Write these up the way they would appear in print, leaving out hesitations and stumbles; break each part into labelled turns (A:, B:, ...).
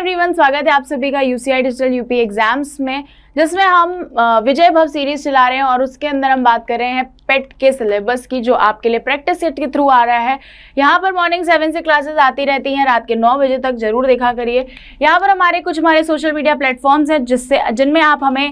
A: Everyone, स्वागत है आप सभी का यूसीआई डिजिटल यूपी एग्जाम्स में, जिसमें हम विजय भव सीरीज चला रहे हैं और उसके अंदर हम बात कर रहे हैं पेट के सिलेबस की, जो आपके लिए प्रैक्टिस सेट के थ्रू आ रहा है। यहाँ पर मॉर्निंग 7 से क्लासेस आती रहती हैं, रात के 9 बजे तक जरूर देखा करिए। यहाँ पर हमारे सोशल मीडिया प्लेटफॉर्म्स हैं जिनमें आप हमें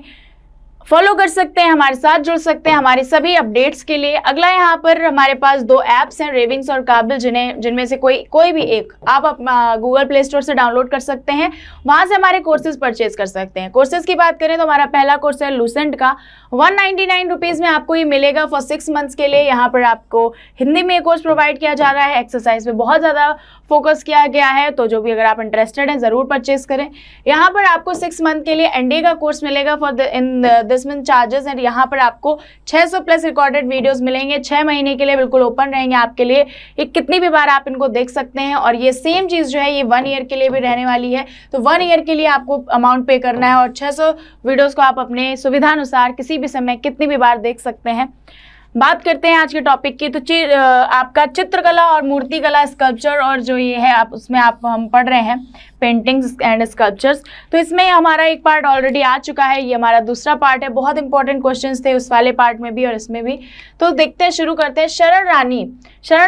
A: फॉलो कर सकते हैं, हमारे साथ जुड़ सकते हैं हमारे सभी अपडेट्स के लिए। अगला यहाँ पर हमारे पास 2 ऐप्स हैं, रेविंग्स और काबिल, जिनमें से कोई भी एक आप गूगल प्ले स्टोर से डाउनलोड कर सकते हैं। वहाँ से हमारे कोर्सेज परचेज कर सकते हैं। कोर्सेज की बात करें तो हमारा पहला कोर्स है लूसेंट का, 199 रुपीज़ में आपको ये मिलेगा फॉर 6 मंथ्स के लिए। यहाँ पर आपको हिंदी में कोर्स प्रोवाइड किया जा रहा है, एक्सरसाइज पे बहुत ज़्यादा फोकस किया गया है, तो जो भी अगर आप इंटरेस्टेड हैं ज़रूर परचेज करें। यहाँ पर आपको 6 मंथ के लिए एनडीए का कोर्स मिलेगा for this month charges and यहाँ पर आपको 600 प्लस रिकॉर्डेड वीडियोस मिलेंगे। 6 महीने के लिए बिल्कुल ओपन रहेंगे आपके लिए, ये कितनी भी बार आप इनको देख सकते हैं। और ये सेम चीज़ जो है ये 1 ईयर के लिए भी रहने वाली है, तो 1 ईयर के लिए आपको अमाउंट पे करना है और 600 वीडियोज़ को आप अपने सुविधानुसार किसी भी समय कितनी भी बार देख सकते हैं। बात करते हैं आज के टॉपिक की, तो आपका चित्रकला और मूर्तिकला स्कल्पचर और जो ये है उसमें हम पढ़ रहे हैं पेंटिंग्स एंड स्कल्पचर्स। तो इसमें हमारा एक पार्ट ऑलरेडी आ चुका है, ये हमारा दूसरा पार्ट है। बहुत इंपॉर्टेंट क्वेश्चंस थे उस वाले पार्ट में भी और इसमें भी। तो देखते हैं, शुरू करते हैं। शरण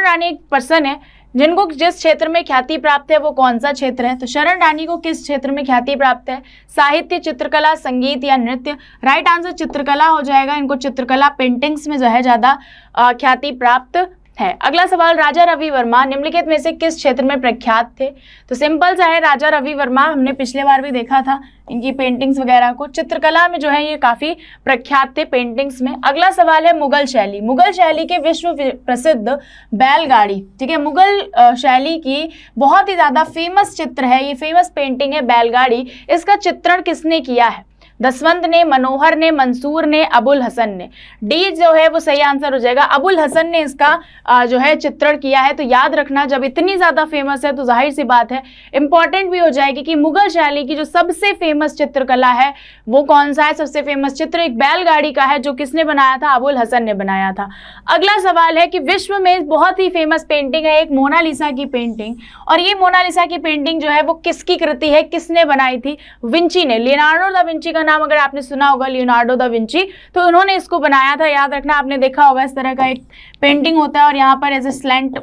A: रानी एक पर्सन है जिनको जिस क्षेत्र में ख्याति प्राप्त है वो कौन सा क्षेत्र है? तो शरण रानी को किस क्षेत्र में ख्याति प्राप्त है? साहित्य, चित्रकला, संगीत या नृत्य? राइट आंसर चित्रकला हो जाएगा। इनको चित्रकला पेंटिंग्स में जो है ज़्यादा ख्याति प्राप्त है। अगला सवाल, राजा रवि वर्मा निम्नलिखित में से किस क्षेत्र में प्रख्यात थे? तो सिंपल सा है, राजा रवि वर्मा हमने पिछले बार भी देखा था इनकी पेंटिंग्स वगैरह को। चित्रकला में जो है ये काफ़ी प्रख्यात थे पेंटिंग्स में। अगला सवाल है मुगल शैली के विश्व प्रसिद्ध बैलगाड़ी, ठीक है, मुगल शैली की बहुत ही ज़्यादा फेमस चित्र है, ये फेमस पेंटिंग है बैलगाड़ी। इसका चित्रण किसने किया है? दसवंत ने, मनोहर ने, मंसूर ने, अबुल हसन ने? डी जो है वो सही आंसर हो जाएगा। अबुल हसन ने इसका जो है चित्रण किया है। तो याद रखना, जब इतनी ज़्यादा फेमस है तो जाहिर सी बात है इंपॉर्टेंट भी हो जाएगी कि मुगल शैली की जो सबसे फेमस चित्रकला है वो कौन सा है। सबसे फेमस चित्र एक बैलगाड़ी का है, जो किसने बनाया था? अबुल हसन ने बनाया था। अगला सवाल है कि विश्व में बहुत ही फेमस पेंटिंग है एक मोनालिसा की पेंटिंग, और ये मोनालिसा की पेंटिंग जो है वो किसकी कृति है, किसने बनाई थी? विंची ने। लियोनार्डो दा विंची का नाम अगर आपने सुना होगा, लियोनार्डो दा विंची, तो उन्होंने इसको बनाया था। याद रखना, आपने देखा होगा इस तरह का एक पेंटिंग होता है और यहाँ पर ऐसे स्लैंट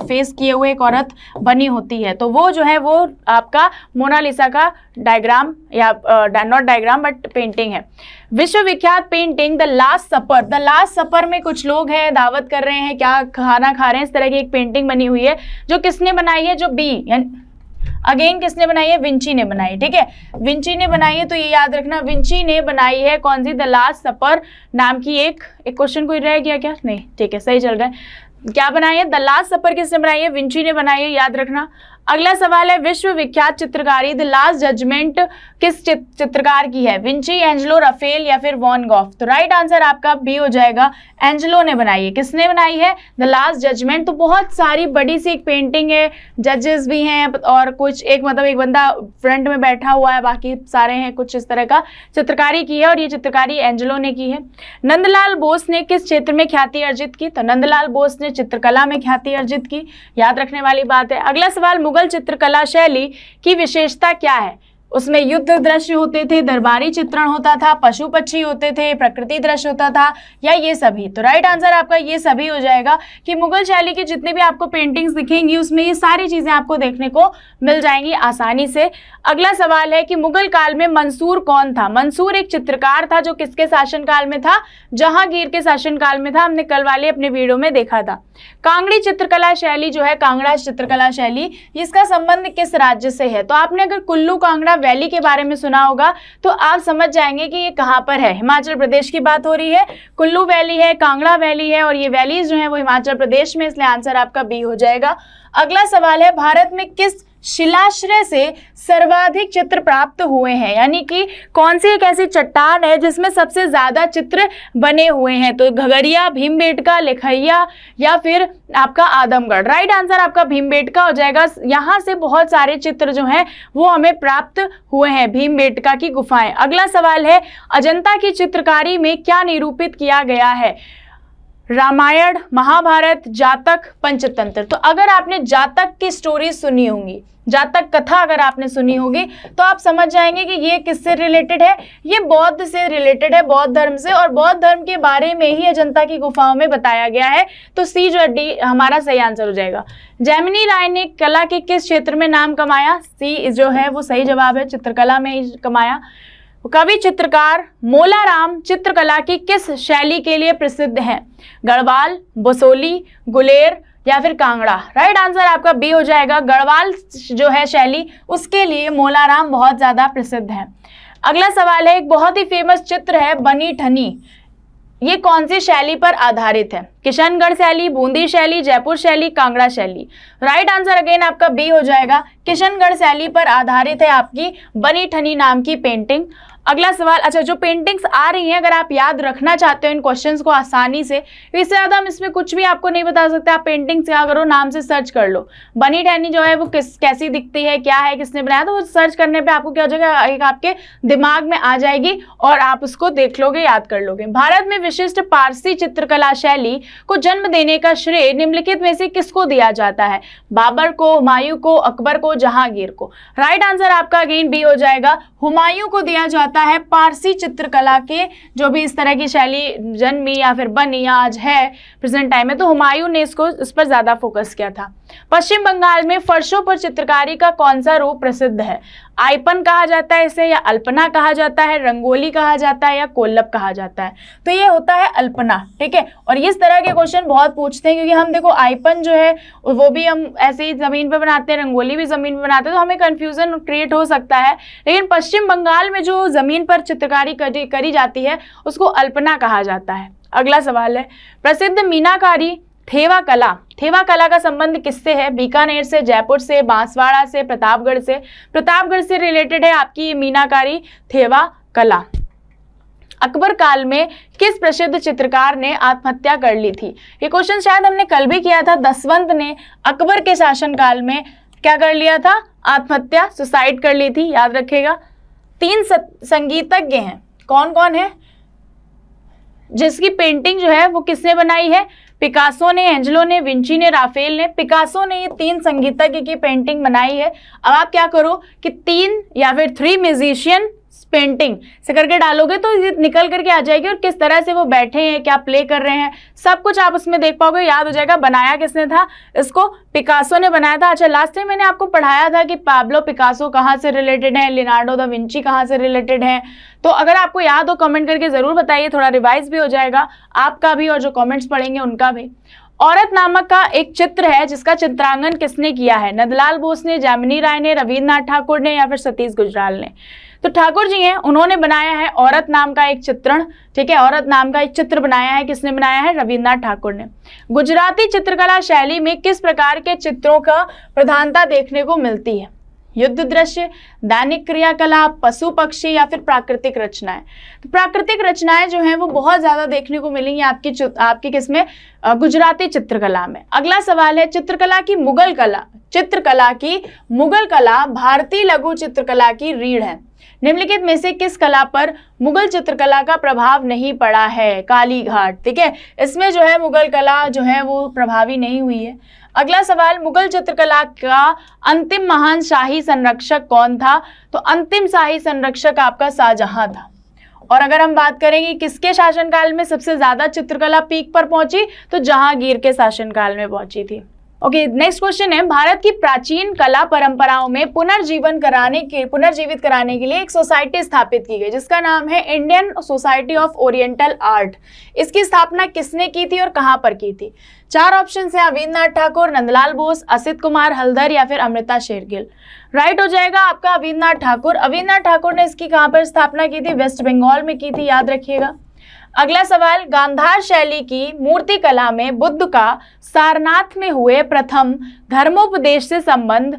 A: फेस किए हुए एक औरत बनी होती है, तो वो जो है वो आपका मोनालिसा का डायग्राम या नॉट डायग्राम बट पेंटिंग है। विश्वविख्यात पेंटिंग द लास्ट सपर में कुछ लोग हैं, दावत कर रहे हैं, क्या खाना खा रहे हैं, इस तरह की एक पेंटिंग बनी हुई है, जो किसने बनाई है? जो बी यानी अगेन किसने बनाई है? विंची ने बनाई। ठीक है, विंची ने बनाई है, तो ये याद रखना विंची ने बनाई है कौन सी? द लास्ट सपर नाम की एक क्वेश्चन कोई रह गया क्या? नहीं, ठीक है, सही चल रहा है। क्या बनाई है? द लास्ट सपर किसने बनाई है? विंची ने बनाई है, याद रखना। अगला सवाल है, विश्व विख्यात चित्रकारी द लास्ट जजमेंट किस चित्रकार की है? विंची, एंजेलो, राफेल या फिर वॉन गॉग? तो राइट आंसर आपका बी हो जाएगा, एंजेलो ने बनाई है। किसने बनाई है? The last judgement. तो बहुत सारी बड़ी सी एक पेंटिंग है, जजेस भी हैं और कुछ एक बंदा फ्रंट में बैठा हुआ है, बाकी सारे हैं, कुछ इस तरह का चित्रकारी की है और ये चित्रकारी एंजेलो ने की है। नंदलाल बोस ने किस क्षेत्र में ख्याति अर्जित की? तो नंदलाल बोस ने चित्रकला में ख्याति अर्जित की, याद रखने वाली बात है। अगला सवाल, मुगल चित्रकला शैली की विशेषता क्या है? उसमें युद्ध दृश्य होते थे, दरबारी चित्रण होता था, पशु पक्षी होते थे, प्रकृति दृश्य होता था, या ये सभी? तो राइट आंसर आपका ये सभी हो जाएगा कि मुगल शैली की जितने भी आपको पेंटिंग्स दिखेंगी उसमें ये सारी चीजें आपको देखने को मिल जाएंगी आसानी से। अगला सवाल है कि मुगल काल में मंसूर कौन था? मंसूर एक चित्रकार था जो किसके शासनकाल में था? जहांगीर के शासनकाल में था। हमने कल वाले अपने वीडियो में देखा था। कांगड़ी चित्रकला शैली जो है, कांगड़ा चित्रकला शैली, इसका संबंध किस राज्य से है? तो आपने अगर कुल्लू कांगड़ा वैली के बारे में सुना होगा तो आप समझ जाएंगे कि ये कहाँ पर है। हिमाचल प्रदेश की बात हो रही है, कुल्लू वैली है, कांगड़ा वैली है और ये वैलीज जो है वो हिमाचल प्रदेश में, इसलिए आंसर आपका बी हो जाएगा। अगला सवाल है, भारत में किस शिलाश्रय से सर्वाधिक चित्र प्राप्त हुए हैं? यानी कि कौन सी एक ऐसी चट्टान है जिसमें सबसे ज्यादा चित्र बने हुए हैं? तो घगरिया, भीमबेटका, लेखैया या फिर आपका आदमगढ़? राइट आंसर आपका भीमबेटका हो जाएगा। यहाँ से बहुत सारे चित्र जो हैं वो हमें प्राप्त हुए हैं, भीमबेटका की गुफाएं। अगला सवाल है, अजंता की चित्रकारी में क्या निरूपित किया गया है? रामायण, महाभारत, जातक, पंचतंत्र। तो अगर आपने जातक की स्टोरी सुनी होगी, जातक कथा अगर आपने सुनी होगी, तो आप समझ जाएंगे कि ये किससे रिलेटेड है। ये बौद्ध से रिलेटेड है, बौद्ध धर्म से, और बौद्ध धर्म के बारे में ही अजंता की गुफाओं में बताया गया है। तो सी जो डी हमारा सही आंसर हो जाएगा। जैमिनी राय ने कला के किस क्षेत्र में नाम कमाया? सी जो है वो सही जवाब है, चित्रकला में ही कमाया। कवि चित्रकार मोलाराम चित्रकला की किस शैली के लिए प्रसिद्ध हैं? गढ़वाल, बसोली, गुलेर या फिर कांगड़ा। राइट आंसर आपका बी हो जाएगा, गढ़वाल जो है शैली, उसके लिए मोलाराम बहुत ज्यादा प्रसिद्ध है। अगला सवाल है, एक बहुत ही फेमस चित्र है बनी ठनी, ये कौन सी शैली पर आधारित है? किशनगढ़ शैली, बूंदी शैली, जयपुर शैली, कांगड़ा शैली। राइट आंसर अगेन आपका बी हो जाएगा, किशनगढ़ शैली पर आधारित है आपकी बनी ठनी नाम की पेंटिंग। अगला सवाल, अच्छा जो पेंटिंग्स आ रही हैं, अगर आप याद रखना चाहते हो इन क्वेश्चंस को आसानी से, इससे ज़्यादा हम इसमें कुछ भी आपको नहीं बता सकते। आप पेंटिंग्स क्या करो, नाम से सर्च कर लो, बनी ठनी जो है वो कैसी दिखती है, क्या है, किसने बनाया, तो वो सर्च करने पे आपको क्या हो जाएगा, एक आपके दिमाग में आ जाएगी और आप उसको देख लोगे, याद कर लोगे। भारत में विशिष्ट पारसी चित्रकला शैली को जन्म देने का श्रेय निम्नलिखित में से किसको दिया जाता है? बाबर को, हुमायूं को, अकबर को, जहांगीर को। राइट आंसर आपका अगेन बी हो जाएगा, हुमायूं को दिया जाता है। पारसी चित्रकला के जो भी इस तरह की शैली जन्मी या फिर बनी आज है प्रेजेंट टाइम में, तो हुमायूं ने इस पर ज्यादा फोकस किया था। पश्चिम बंगाल में फर्शों पर चित्रकारी का कौन सा रूप प्रसिद्ध है? आइपन कहा जाता है इसे, या अल्पना कहा जाता है, रंगोली कहा जाता है, या कोल्लप कहा जाता है? तो ये होता है अल्पना, ठीक है। और इस तरह के क्वेश्चन बहुत पूछते हैं, क्योंकि हम देखो आइपन जो है वो भी हम ऐसे ही जमीन पर बनाते हैं, रंगोली भी जमीन पर बनाते हैं, तो हमें कंफ्यूजन क्रिएट हो सकता है। लेकिन पश्चिम बंगाल में जो जमीन पर चित्रकारी करी जाती है उसको अल्पना कहा जाता है। अगला सवाल है, प्रसिद्ध मीनाकारी थेवा कला का संबंध किससे है? बीकानेर से, जयपुर से, बांसवाड़ा से, प्रतापगढ़ से। प्रतापगढ़ से रिलेटेड है आपकी ये मीनाकारी थेवा कला। अकबर काल में किस प्रसिद्ध चित्रकार ने आत्महत्या कर ली थी? ये क्वेश्चन शायद हमने कल भी किया था। दसवंत ने अकबर के शासनकाल में क्या कर लिया था? आत्महत्या, सुसाइड कर ली थी, याद रखिएगा। 3 संगीतज्ञ हैं, कौन कौन है जिसकी पेंटिंग जो है वो किसने बनाई है? पिकासो ने, एंजेलो ने, विंची ने, राफेल ने। पिकासो ने ये 3 संगीतज्ञ की पेंटिंग बनाई है। अब आप क्या करो कि 3 या फिर 3 म्यूजिशियन पेंटिंग से करके डालोगे तो ये निकल करके आ जाएगी, और किस तरह से वो बैठे हैं, क्या प्ले कर रहे हैं, सब कुछ आप उसमें देख पाओगे, याद हो जाएगा। बनाया किसने था? इसको पिकासो ने बनाया था। अच्छा, लास्ट टाइम मैंने आपको पढ़ाया था कि पाब्लो पिकासो कहाँ से रिलेटेड है, लियोनार्डो दा विंची कहाँ से रिलेटेड है। तो अगर आपको याद हो कमेंट करके जरूर बताइए, थोड़ा रिवाइज भी हो जाएगा आपका भी और जो कमेंट्स पढ़ेंगे उनका भी। औरत नामक का एक चित्र है जिसका चित्रांकन किसने किया है? नंदलाल बोस ने, जैमिनी राय ने, रविन्द्रनाथ ठाकुर ने, या फिर सतीश गुजराल ने? तो ठाकुर जी हैं, उन्होंने बनाया है औरत नाम का एक चित्रण, ठीक है। औरत नाम का एक चित्र बनाया है, किसने बनाया है? रविन्द्रनाथ ठाकुर ने। गुजराती चित्रकला शैली में किस प्रकार के चित्रों का प्रधानता देखने को मिलती है? युद्ध दृश्य, दैनिक क्रियाकलाप, पशु पक्षी, या फिर प्राकृतिक रचनाएं? तो प्राकृतिक रचनाएं जो हैं वो बहुत ज्यादा देखने को मिलेंगी आपकी किसमें? गुजराती चित्रकला में। अगला सवाल है, चित्रकला की मुगल कला भारतीय लघु चित्रकला की रीढ़ है। निम्नलिखित में से किस कला पर मुगल चित्रकला का प्रभाव नहीं पड़ा है? काली घाट, ठीक है। इसमें जो है मुगल कला जो है वो प्रभावी नहीं हुई है। अगला सवाल, मुगल चित्रकला का अंतिम महान शाही संरक्षक कौन था? तो अंतिम शाही संरक्षक आपका शाहजहां था। और अगर हम बात करेंगे किसके शासनकाल में सबसे ज्यादा चित्रकला पीक पर पहुंची, तो जहांगीर के शासनकाल में पहुंची थी। ओके, नेक्स्ट क्वेश्चन है, भारत की प्राचीन कला परंपराओं में पुनर्जीवित कराने के लिए एक सोसाइटी स्थापित की गई जिसका नाम है Indian society of oriental art. इसकी स्थापना किसने की थी और कहां पर की थी? 4 ऑप्शन है, रविन्द्रनाथ ठाकुर, नंदलाल बोस, असित कुमार हल्दर, या फिर अमृता शेरगिल। राइट हो जाएगा आपका रविन्द्रनाथ ठाकुर। रविन्द्रनाथ ठाकुर ने इसकी कहां पर स्थापना की थी? वेस्ट बंगाल में की थी, याद रखिएगा। अगला सवाल, गांधार शैली की मूर्ति कला में बुद्ध का सारनाथ में हुए प्रथम धर्मोपदेश से संबंध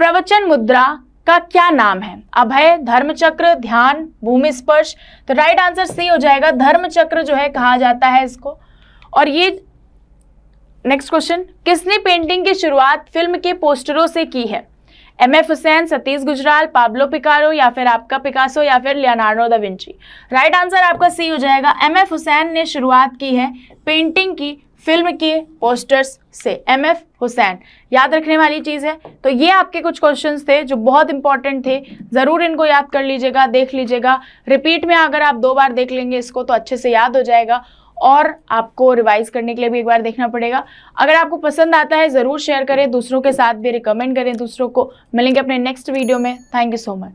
A: प्रवचन मुद्रा का क्या नाम है? अभय, धर्मचक्र, ध्यान, भूमि स्पर्श। तो राइट आंसर सी हो जाएगा, धर्मचक्र जो है कहा जाता है इसको। और ये नेक्स्ट क्वेश्चन, किसने पेंटिंग की शुरुआत फिल्म के पोस्टरों से की है? MF. Hussain, Satish Gujral, Pablo Picasso या फिर आपका पिकासो या फिर Leonardo da Vinci. Right answer आपका सी हो जाएगा। एम.एफ. हुसैन ने शुरुआत की है पेंटिंग की, फिल्म के पोस्टर्स से। एम.एफ. हुसैन याद रखने वाली चीज़ है। तो ये आपके कुछ क्वेश्चंस थे जो बहुत इंपॉर्टेंट थे, ज़रूर इनको याद कर लीजिएगा, देख लीजिएगा। रिपीट में अगर आप 2 बार देख लेंगे इसको तो अच्छे से याद हो जाएगा, और आपको रिवाइज करने के लिए भी एक बार देखना पड़ेगा। अगर आपको पसंद आता है ज़रूर शेयर करें, दूसरों के साथ भी रिकमेंड करें दूसरों को। मिलेंगे अपने नेक्स्ट वीडियो में। Thank you so much.